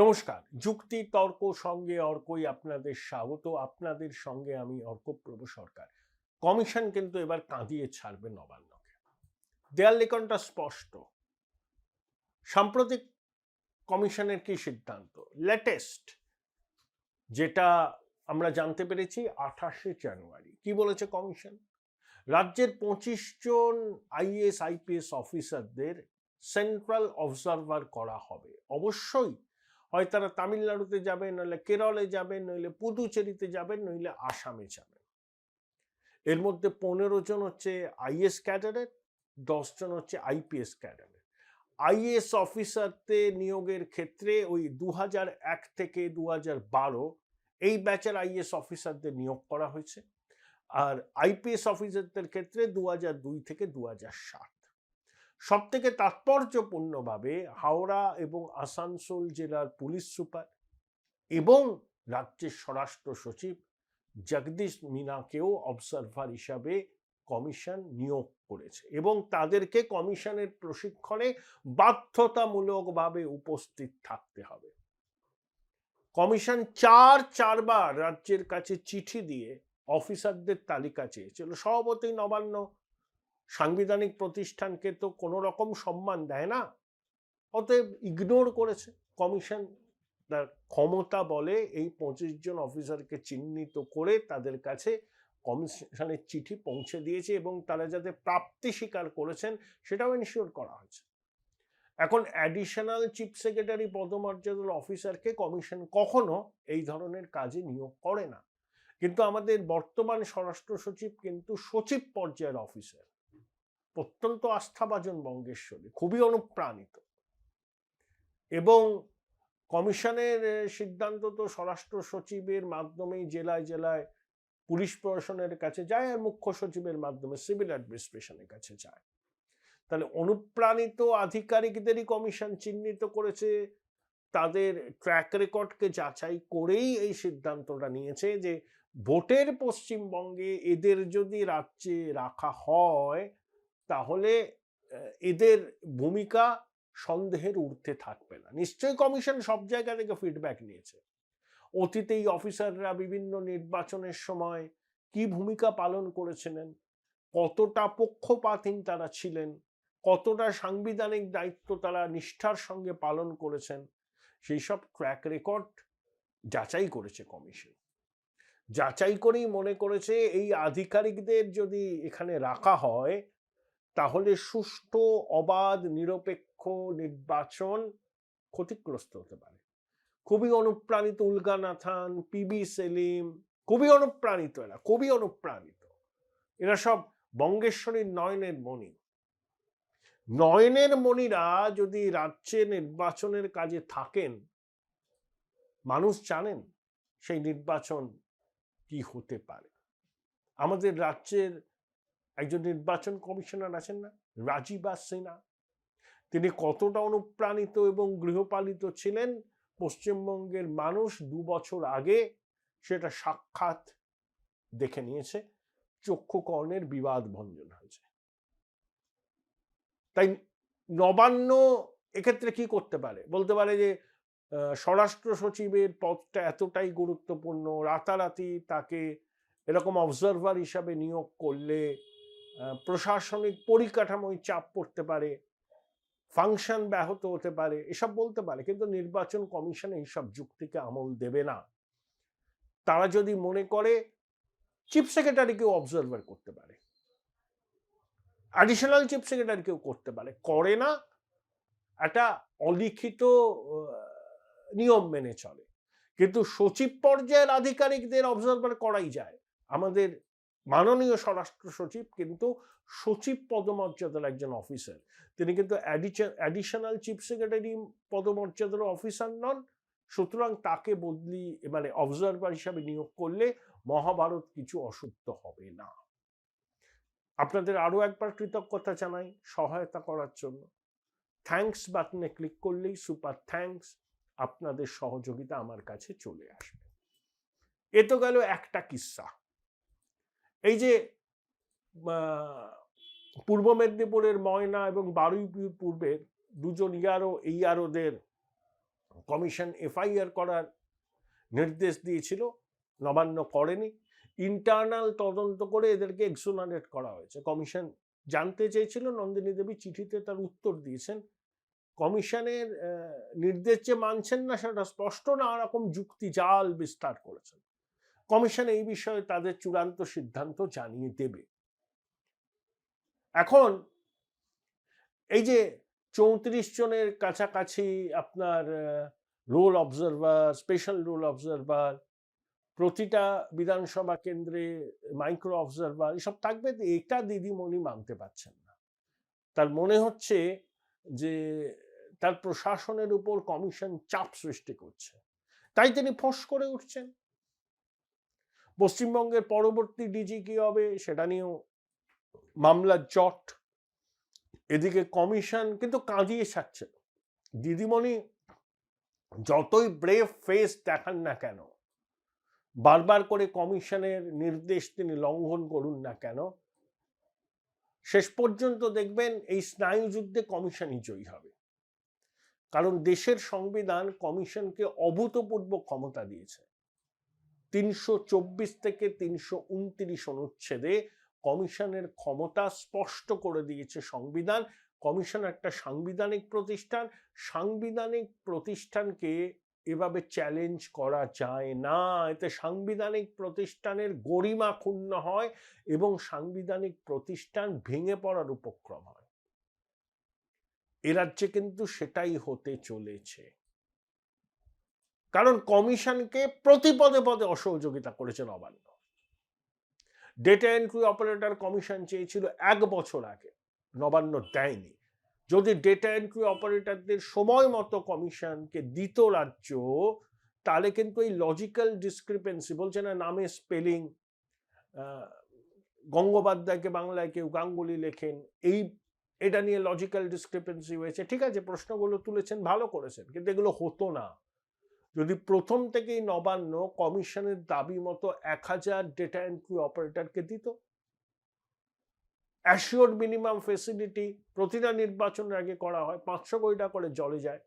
নমস্কার, যুক্তি তর্ক সঙ্গে অর্কই আপনাদের স্বাগত। আপনাদের সঙ্গে আমি অর্কপ্রভ সরকার। কমিশন কিন্তু এবার কাঁদিয়ে ছাড়বে নবান্নকে। দেয়াল লিখনটা স্পষ্ট। সাম্প্রতিক কমিশনের কি সিদ্ধান্ত, লেটেস্ট যেটা আমরা জানতে পেরেছি 28শে জানুয়ারি, কি বলেছে কমিশন? রাজ্যের 25 জন আইএএস আইপিএস অফিসারদের সেন্ট্রাল অবজারভার করা হবে। অবশ্যই হয় তারা তামিলনাড়ুতে যাবেন, নইলে কেরলে যাবেন, নইলে পুদুচেরিতে যাবেন, নইলে আসামে যাবেন। এর মধ্যে 15 জন হচ্ছে আইএস ক্যাডারের, 10 জন হচ্ছে আইপিএস ক্যাডারের। আইএস অফিসারদের নিয়োগের ক্ষেত্রে ওই 2001 থেকে 2012 এই ব্যাচের আইএস অফিসারদের নিয়োগ করা হয়েছে। আর আইপিএস অফিসারদের ক্ষেত্রে 2002 থেকে 2007। সব থেকে তাৎপর্যপূর্ণভাবে হাওড়া এবং আসানসোল জেলার পুলিশ সুপার এবং রাজ্যের স্বরাষ্ট্র সচিব জগদীশ মিনাকেও অবজারভার হিসাবে কমিশন নিয়োগ করেছে এবং তাদেরকে কমিশনের প্রশিক্ষণে বাধ্যতামূলকভাবে উপস্থিত থাকতে হবে। কমিশন চারবার রাজ্যের কাছে চিঠি দিয়ে অফিসারদের তালিকা চেয়েছিল। স্বভাবতই নবান্ন সাংবিধানিক প্রতিষ্ঠানকে তো কোনো রকম সম্মান দেয় না, অতএব ইগনোর করেছে কমিশন। তার ক্ষমতা বলে এই 25 জন অফিসারকে চিহ্নিত করে তাদের কাছে কমিশনের চিঠি পৌঁছে দিয়েছে এবং তারা যাতে প্রাপ্তি স্বীকার করেছেন সেটাও এনশিওর করা হয়েছে। এখন অ্যাডিশনাল চিফ সেক্রেটারি পদমর্যাদার অফিসারকে কমিশন কখনো এই ধরনের কাজে নিয়োগ করে না, কিন্তু আমাদের বর্তমান স্বরাষ্ট্র সচিব কিন্তু সচিব পর্যায়ের অফিসার, অত্যন্ত আস্থাভাজন বঙ্গেশ্বরী, খুবই অনুপ্রাণিত। এবং কমিশনের সিদ্ধান্ত তো স্বরাষ্ট্র সচিবের মাধ্যমেই জেলায় জেলায় পুলিশ প্রশাসনের কাছে যায় আর মুখ্য সচিবের মাধ্যমে সিভিল অ্যাডমিনিস্ট্রেশনের কাছে যায়। তাহলে অনুপ্রাণিত আধিকারিকদেরই কমিশন চিহ্নিত করেছে, তাদের ট্র্যাক রেকর্ডকে যাচাই করেই এই সিদ্ধান্তটা নিয়েছে যে ভোটের পশ্চিমবঙ্গে এদের যদি রাজ্যে রাখা হয় তাহলে এদের ভূমিকা সন্দেহের ঊর্ধ্বে থাকবে না। নিশ্চয়ই কমিশন সব জায়গা থেকে ফিডব্যাক নিয়েছে। অতীতে এই অফিসাররা বিভিন্ন নির্বাচনের সময় কি ভূমিকা পালন করেছিলেন, কতটা পক্ষপাতহীন তারা ছিলেন, কতটা সাংবিধানিক দায়িত্ব তারা নিষ্ঠার সঙ্গে পালন করেছেন, সেই সব ট্র্যাক রেকর্ড যাচাই করেছে কমিশন। যাচাই করেই মনে করেছে এই আধিকারিকদের যদি এখানে রাখা হয় তাহলে সুষ্ঠু অবাধ নিরপেক্ষ নির্বাচন ক্ষতিগ্রস্ত হতে পারে। খুবই অনুপ্রাণিত উলগানাথান, পিবি সেলিম, খুবই অনুপ্রাণিত, এরা খুবই অনুপ্রাণিত। এরা সব বঙ্গেশ্বরীর নয়নের মণি। নয়নের মণিরা যদি রাজ্যে নির্বাচনের কাজে থাকেন, মানুষ জানেন সেই নির্বাচন কি হতে পারে। আমাদের রাজ্যের একজন নির্বাচন কমিশনার আছেন না, রাজীবা সিনহা, তিনি কতটা অনুপ্রাণিত এবং গৃহপালিত ছিলেন পশ্চিমবঙ্গের মানুষ 2 বছর আগে সেটা সাক্ষাৎ দেখে নিয়েছে। চক্ষু কর্ণের বিবাদ ভঞ্জন হয়েছে। তাই নবান্ন এক্ষেত্রে কি করতে পারে? বলতে পারে যে স্বরাষ্ট্র সচিবের পদটা এতটাই গুরুত্বপূর্ণ, রাতারাতি তাকে এরকম অবজারভার হিসাবে নিয়োগ করলে প্রশাসনিক পরিকাঠামোয় চাপ পড়তে পারে, ফাংশন ব্যাহত হতে পারে, এসব বলতে পারে। কিন্তু নির্বাচন কমিশন এইসব যুক্তিকে আমল দেবে না। তারা যদি মনে করে চিফ সেক্রেটারিকেও অবজারভার করতে পারে, অ্যাডিশনাল চিফ সেক্রেটারিকেও করতে পারে, করে না। একটা অলিখিত নিয়ম মেনে চলে, কিন্তু সচিব পর্যায়ের আধিকারিকদের অবজারভার করাই যায়। আমাদের মাননীয় স্বরাষ্ট্র সচিব কিন্তু সচিব পদমর্যাদার একজন অফিসার, তিনি কিন্তু অ্যাডিশনাল চিফ সেক্রেটারি পদমর্যাদার অফিসার নন। সুতরাং তাকে বদলি মানে অবজারভার হিসাবে নিয়োগ করলে মহাভারত কিছু অশুদ্ধ হবে না। আপনাদের আরো একবার কৃতজ্ঞতা জানাই সহায়তা করার জন্য। থ্যাঙ্কস বাটনে ক্লিক করলেই সুপার থ্যাঙ্কস, আপনাদের সহযোগিতা আমার কাছে চলে আসবে। এ তো গেল একটা কিস্সা। এই যে পূর্ব মেদিনীপুরের ময়না এবং বারুইপুর পূর্বের দুজন ইয়ারোদের কমিশন এফআইআর করার নির্দেশ দিয়েছিল, নবান্ন করেনি। ইন্টারনাল তদন্ত করে এদেরকে এক্সোনারেট করা হয়েছে। কমিশন জানতে চেয়েছিল, নন্দিনী দেবী চিঠিতে তার উত্তর দিয়েছেন কমিশনের নির্দেশ যে মানছেন না সেটা স্পষ্ট, না রকম যুক্তি জাল বিস্তার করেছেন। কমিশন এই বিষয়ে তাদের চূড়ান্ত সিদ্ধান্ত জানিয়ে দেবে। এখন এই যে 34 জনের কাছাকাছি আপনার roll observer, special roll observer, প্রতিটা বিধানসভা কেন্দ্রে মাইক্রো অবজারভার, এসব থাকবে, এটা দিদিমণি মানতে পারছেন না। তার মনে হচ্ছে যে তার প্রশাসনের উপর কমিশন চাপ সৃষ্টি করছে, তাই তিনি ফোঁস করে উঠছেন। পশ্চিমবঙ্গের পরবর্তী ডিজি কি হবে সেটা নিয়েও মামলার জট। এদিকে কমিশন কিন্তু কাঁদিয়ে ছাড়ছে। দিদিমণি যতই ব্রেভ ফেস দেখান না কেন, বারবার করে কমিশনের নির্দেশ তিনি লঙ্ঘন করুন না কেন, শেষ পর্যন্ত দেখবেন এই স্নায়ুযুদ্ধে কমিশনই জয়ী হবে। কারণ দেশের সংবিধান কমিশনকে অভূতপূর্ব ক্ষমতা দিয়েছে। 324 থেকে 329 অনুচ্ছেদে কমিশনের ক্ষমতা স্পষ্ট করে দিয়েছে সংবিধান। কমিশন একটা সাংবিধানিক প্রতিষ্ঠান, সাংবিধানিক প্রতিষ্ঠানকে এভাবে চ্যালেঞ্জ করা যায় না। এতে সাংবিধানিক প্রতিষ্ঠানের গরিমা ক্ষুণ্ণ হয় এবং সাংবিধানিক প্রতিষ্ঠান ভেঙে পড়ার উপক্রম হয়। এ রাজ্যে কিন্তু সেটাই হতে চলেছে। কারণ কমিশনকে প্রতি পদে পদে অসহযোগিতা করেছে Nabanna. Data entry operator commission চেয়েছিল 1 বছর আগে, নবান্ন দেয়নি। যদি ডেটা এন্ট্রি অপারেটরদের সময় মতো কমিশনকে দিত রাজ্য, তাহলে কিন্তু এই লজিক্যাল ডিসক্রিপেন্সি, বলছে না নামে স্পেলিং, গঙ্গোপাধ্যায়কে বাংলায় কেউ গাঙ্গুলি লেখেন, এটা নিয়ে লজিক্যাল ডিসক্রিপেন্সি হয়েছে, ঠিক আছে, প্রশ্নগুলো তুলেছেন, ভালো করেছেন, কিন্তু এগুলো হতো না যদি প্রথম থেকেই নবান্ন কমিশনের দাবি মতো 1000 ডেটা এন্ট্রি অপারেটরকে দিত। অ্যাসিওর মিনিমাম ফেসিলিটি প্রতিটা নির্বাচনের আগে করা হয়, 500 কোটি টাকা করে জলে যায়।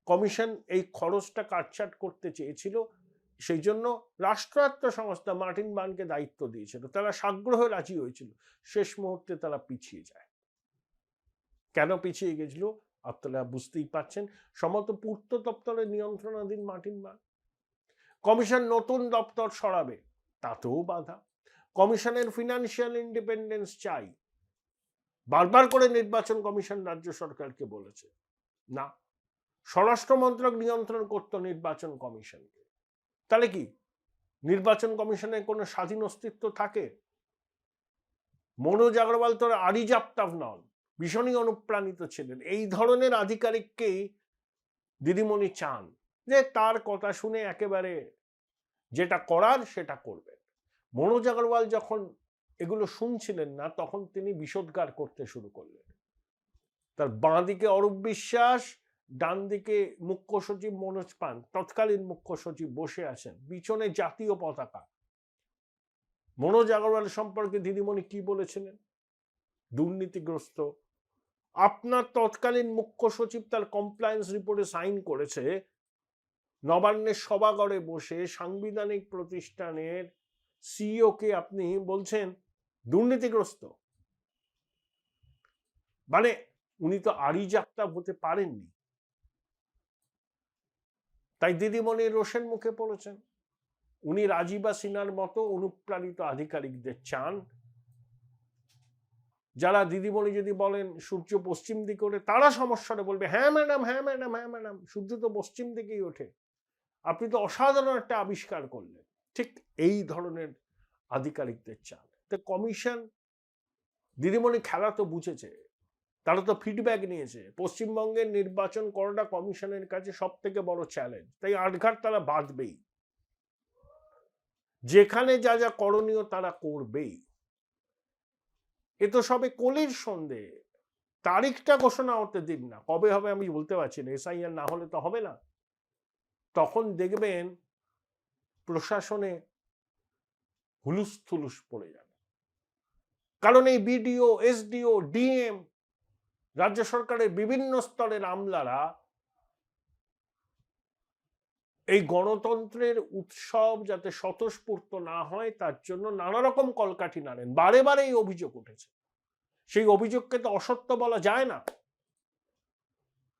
কমিশন এই খরচটা কাটছাট করতে চেয়েছিল, সেই জন্য রাষ্ট্রায়ত্ত সংস্থা মার্টিন বানকে দায়িত্ব দিয়েছিল। তারা সাগ্রহে রাজি হয়েছিল, শেষ মুহূর্তে তারা পিছিয়ে যায়। কেন পিছিয়ে গেছিল আপনারা বুঝতেই পারছেন। সম্ভবত পূর্ত দপ্তরের নিয়ন্ত্রণাধীন মার্টিন বান। কমিশন নতুন দপ্তর সরাবে, তাতেও বাধা। কমিশনের ফিনান্সিয়াল ইন্ডিপেন্ডেন্স চাই, বারবার করে নির্বাচন কমিশন রাজ্য সরকারকে বলেছে। না, স্বরাষ্ট্র মন্ত্রক নিয়ন্ত্রণ করত নির্বাচন কমিশনকে। তাহলে কি নির্বাচন কমিশনের কোনো স্বাধীন অস্তিত্ব থাকে? মনোজ আগরওয়াল তো আরিজাপ্তাব নন, ভীষণই অনুপ্রাণিত ছিলেন। এই ধরনের আধিকারিককেই দিদিমণি চান, যে তার কথা শুনে একেবারে যেটা করার সেটা করবেন। মনোজ আগরওয়াল যখন এগুলো শুনছিলেন না, তখন তিনি বিষোদ্গার করতে শুরু করলেন। তার বাঁ দিকে অরূপ বিশ্বাস, ডান দিকে মুখ্য সচিব মনোজ পান, তৎকালীন মুখ্য সচিব বসে আছেন, পিছনে জাতীয় পতাকা। মনোজ আগরওয়াল সম্পর্কে দিদিমণি কি বলেছিলেন? দুর্নীতিগ্রস্ত। আপনার তৎকালীন মুখ্য সচিব তার কমপ্লায়েন্স রিপোর্টে সাইন করেছে, নবান্নের সভাঘরে বসে সাংবিধানিক প্রতিষ্ঠানের সিইও কে আপনি বলছেন দুর্নীতিগ্রস্ত। মানে উনি তো আরিজাপ্তাব হতে পারেননি। তাই দিদিমণি রোষের মুখে পড়েছেন। উনি রাজীবা সিনহার মতো অনুপ্রাণিত আধিকারিকদের চান, যারা দিদিমণি যদি বলেন সূর্য পশ্চিম দিকে ওঠে, তারা সমস্যাটা বলবে হ্যাঁ ম্যাডাম, হ্যাঁ ম্যাডাম, হ্যাঁ ম্যাডাম, সূর্য তো পশ্চিম দিকেই ওঠে, আপনি তো অসাধারণ একটা আবিষ্কার করলেন। ঠিক এই ধরনের আধিকারিকদের চান। তো কমিশন, দিদিমণি খেলা তো বুঝেছে, তারা তো ফিডব্যাক নিয়েছে। পশ্চিমবঙ্গের নির্বাচন করাটা কমিশনের কাছে সব থেকে বড় চ্যালেঞ্জ, তাই আটঘাট তারা বাঁধবেই, যেখানে যা যা করণীয় তারা করবেই। এ তো সবে কলির সন্ধে, তারিখটা ঘোষণা হতে দিন না, কবে হবে আমি বলতে পারছি না, এসআইআর না হলে তো হবে না। তখন দেখবেন প্রশাসনে হুলুস থুলুস পড়ে যাবে। কারণ এই বিডিও, এসডিও, ডিএম, রাজ্য সরকারের বিভিন্ন স্তরের আমলারা এই গণতন্ত্রের উৎসব যাতে স্বতঃস্ফূর্ত না হয় তার জন্য নানা রকম কলকাঠি নাড়েন, বারে বারে এই অভিযোগ উঠেছে। সেই অভিযোগকে তো অসত্য বলা যায় না।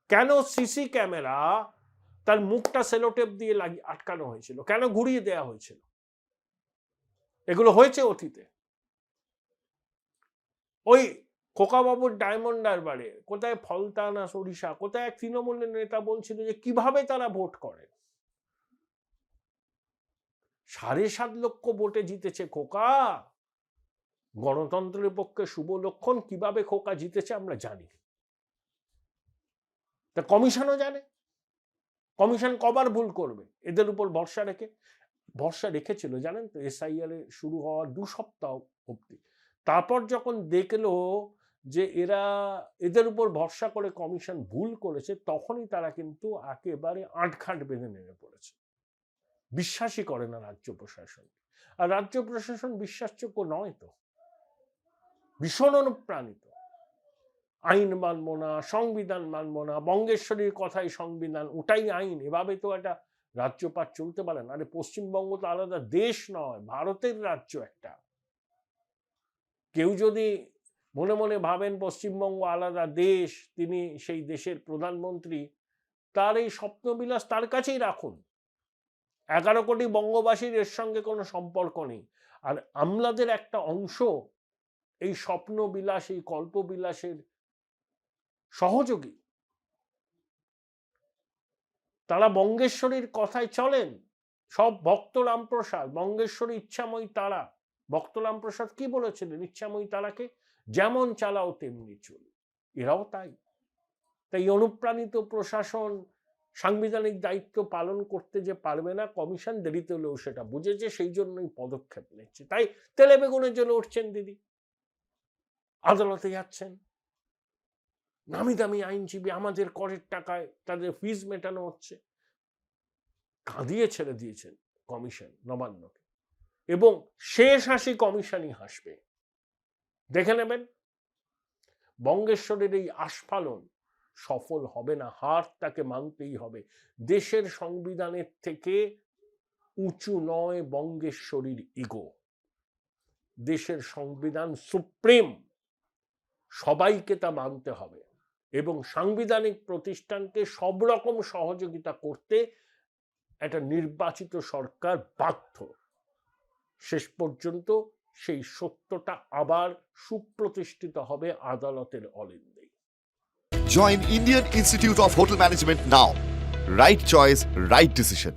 কেন সিসি ক্যামেরা তার মুখটা সেলোটেপ দিয়ে আটকানো হয়েছিল, কেন ঘুরিয়ে দেয়া হয়েছিল? এগুলো হয়েছে অতীতে। ওই খোকাবাবুর ডায়মন্ড হারবারে কোথায় ফলতা না সরিষা, কোথায় এক তৃণমূলের নেতা বলছিল যে কিভাবে তারা ভোট করেন। 7.5 লক্ষ ভোটে জিতেছে খোকা। গণতন্ত্রের পক্ষে শুভ লক্ষণ। কিভাবে খোকা জিতেছে আমরা জানি, তা কমিশনও জানে। কমিশন কবার ভুল করবে এদের উপর ভরসা রেখে? ভরসা রেখেছিল জানেন তো এসআইআর শুরু হওয়ার 2 সপ্তাহ অব্দি। তারপর যখন দেখলো যে এদের উপর ভরসা করে কমিশন ভুল করেছে, তখনই তারা কিন্তু একেবারে আটঘাট বেঁধে নেমে পড়েছে। বিশ্বাসই করে না রাজ্য প্রশাসন। আর রাজ্য প্রশাসন বিশ্বাসযোগ্য নয় তো, ভীষণ অনুপ্রাণিত। আইন মানবো না, সংবিধান মানবো না, বঙ্গেশ্বরীর কথাই সংবিধান, ওটাই আইন। এভাবে তো একটা রাজ্যপাট চলতে পারে না। আরে পশ্চিমবঙ্গ তো আলাদা দেশ নয়, ভারতের রাজ্য একটা। কেউ যদি মনে মনে ভাবেন পশ্চিমবঙ্গ আলাদা দেশ, তিনি সেই দেশের প্রধানমন্ত্রী, তার এই স্বপ্নবিলাস তার কাছেই রাখুন। 11 কোটি বঙ্গবাসীর এর সঙ্গে কোনো সম্পর্ক নেই। আর আমলাদের একটা অংশ এই স্বপ্নবিলাস, এই কল্পবিলাসের সহযোগী। তারা বঙ্গেশ্বরীর কথায় চলেন। সব ভক্ত রামপ্রসাদ, বঙ্গেশ্বরী ইচ্ছাময়ী তারা। ভক্ত রামপ্রসাদ কি বলেছিলেন? ইচ্ছাময়ী তারাকে যেমন চালাও তেমনি চল। এরাও তাই। তাই অনুপ্রাণিত প্রশাসন সাংবিধানিক দায়িত্ব পালন করতে যে পারবে না, কমিশন দেরিতে হলেও সেটা বুঝেছে, সেই জন্যই পদক্ষেপ নিচ্ছে। তাই তেলে বেগুনের জন্য উঠছেন দিদি, আদালতে যাচ্ছেন, নামি দামি আইনজীবী, আমাদের করের টাকায় তাদের ফিজ মেটানো হচ্ছে। কাঁদিয়ে ছেড়ে দিয়েছেন কমিশন নবান্নকে, এবং শেষ হাসি কমিশনই হাসবে। দেখে নেবেন বঙ্গেশ্বরের এই আস্ফালন সফল হবে না। হার তাকে মানতেই হবে। দেশের সংবিধানের থেকে উঁচু নয় বঙ্গেশ্বরীর ইগো। দেশের সংবিধান সুপ্রিম, সবাইকে তা মানতে হবে, এবং সাংবিধানিক প্রতিষ্ঠানকে সব রকম সহযোগিতা করতে একটা নির্বাচিত সরকার বাধ্য। শেষ পর্যন্ত সেই সত্যটা আবার সুপ্রতিষ্ঠিত হবে আদালতের অলিন্দেই। Join Indian Institute of Hotel Management now. Right choice, right decision.